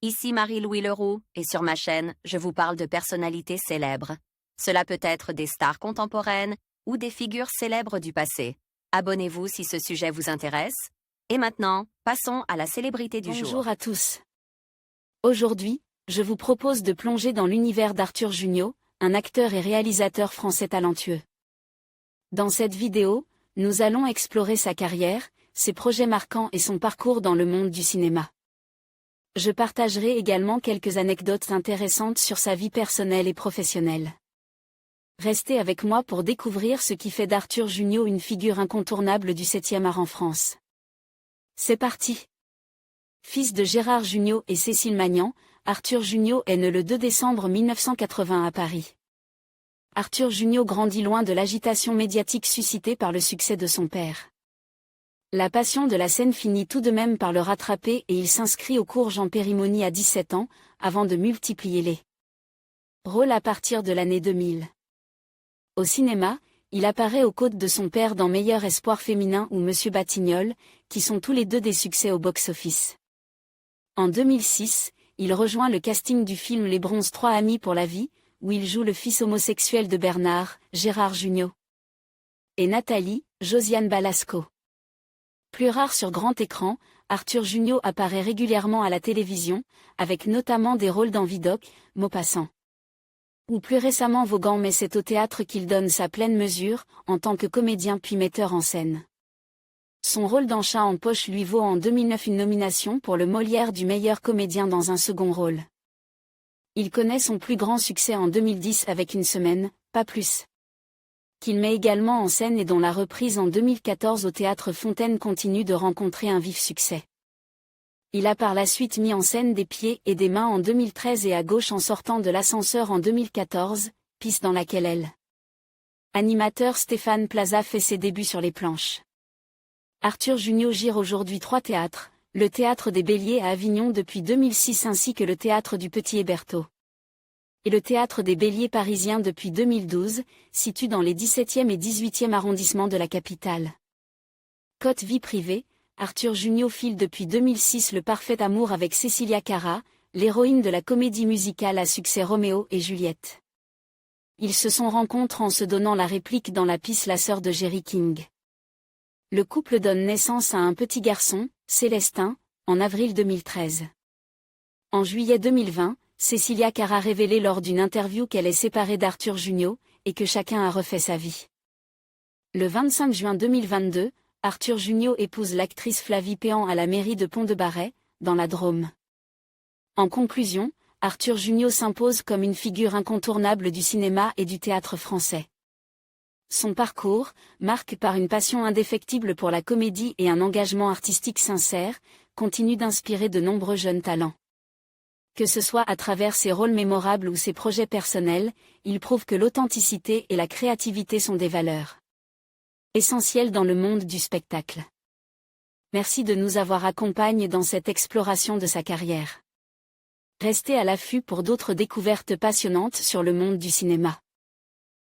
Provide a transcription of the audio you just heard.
Ici Marie-Louis Leroux, et sur ma chaîne, je vous parle de personnalités célèbres. Cela peut être des stars contemporaines ou des figures célèbres du passé. Abonnez-vous si ce sujet vous intéresse. Et maintenant, passons à la célébrité du jour. Bonjour à tous. Aujourd'hui, je vous propose de plonger dans l'univers d'Arthur Jugnot, un acteur et réalisateur français talentueux. Dans cette vidéo, nous allons explorer sa carrière, ses projets marquants et son parcours dans le monde du cinéma. Je partagerai également quelques anecdotes intéressantes sur sa vie personnelle et professionnelle. Restez avec moi pour découvrir ce qui fait d'Arthur Jugnot une figure incontournable du 7e art en France. C'est parti! Fils de Gérard Jugnot et Cécile Magnan, Arthur Jugnot est né le 2 décembre 1980 à Paris. Arthur Jugnot grandit loin de l'agitation médiatique suscitée par le succès de son père. La passion de la scène finit tout de même par le rattraper et il s'inscrit au cours Jean Périmonie à 17 ans, avant de multiplier les rôles à partir de l'année 2000. Au cinéma, il apparaît aux côtés de son père dans Meilleur espoir féminin ou Monsieur Batignolles, qui sont tous les deux des succès au box-office. En 2006, il rejoint le casting du film Les Bronzes 3 amis pour la vie, où il joue le fils homosexuel de Bernard, Gérard Jugnot, et Nathalie, Josiane Balasco. Plus rare sur grand écran, Arthur Jugnot apparaît régulièrement à la télévision, avec notamment des rôles dans Vidocq, Maupassant. Ou plus récemment Vaughan, mais c'est au théâtre qu'il donne sa pleine mesure, en tant que comédien puis metteur en scène. Son rôle dans Chat en poche lui vaut en 2009 une nomination pour le Molière du meilleur comédien dans un second rôle. Il connaît son plus grand succès en 2010 avec Une semaine, pas plus, qu'il met également en scène et dont la reprise en 2014 au Théâtre Fontaine continue de rencontrer un vif succès. Il a par la suite mis en scène Des pieds et des mains en 2013 et À gauche en sortant de l'ascenseur en 2014, pièce dans laquelle animateur Stéphane Plaza fait ses débuts sur les planches. Arthur Jugnot gère aujourd'hui 3 théâtres, le Théâtre des Béliers à Avignon depuis 2006 ainsi que le Théâtre du Petit Hébertot. Et le Théâtre des Béliers parisien depuis 2012, situé dans les 17e et 18e arrondissements de la capitale. Côté vie privée, Arthur Jugnot file depuis 2006 le parfait amour avec Cécilia Cara, l'héroïne de la comédie musicale à succès Roméo et Juliette. Ils se sont rencontrés en se donnant la réplique dans la pièce La sœur de Jerry King. Le couple donne naissance à un petit garçon, Célestin, en avril 2013. En juillet 2020, Cécilia Cara a révélé lors d'une interview qu'elle est séparée d'Arthur Jugnot, et que chacun a refait sa vie. Le 25 juin 2022, Arthur Jugnot épouse l'actrice Flavie Péan à la mairie de Pont-de-Barret, dans la Drôme. En conclusion, Arthur Jugnot s'impose comme une figure incontournable du cinéma et du théâtre français. Son parcours, marqué par une passion indéfectible pour la comédie et un engagement artistique sincère, continue d'inspirer de nombreux jeunes talents. Que ce soit à travers ses rôles mémorables ou ses projets personnels, il prouve que l'authenticité et la créativité sont des valeurs essentielles dans le monde du spectacle. Merci de nous avoir accompagnés dans cette exploration de sa carrière. Restez à l'affût pour d'autres découvertes passionnantes sur le monde du cinéma.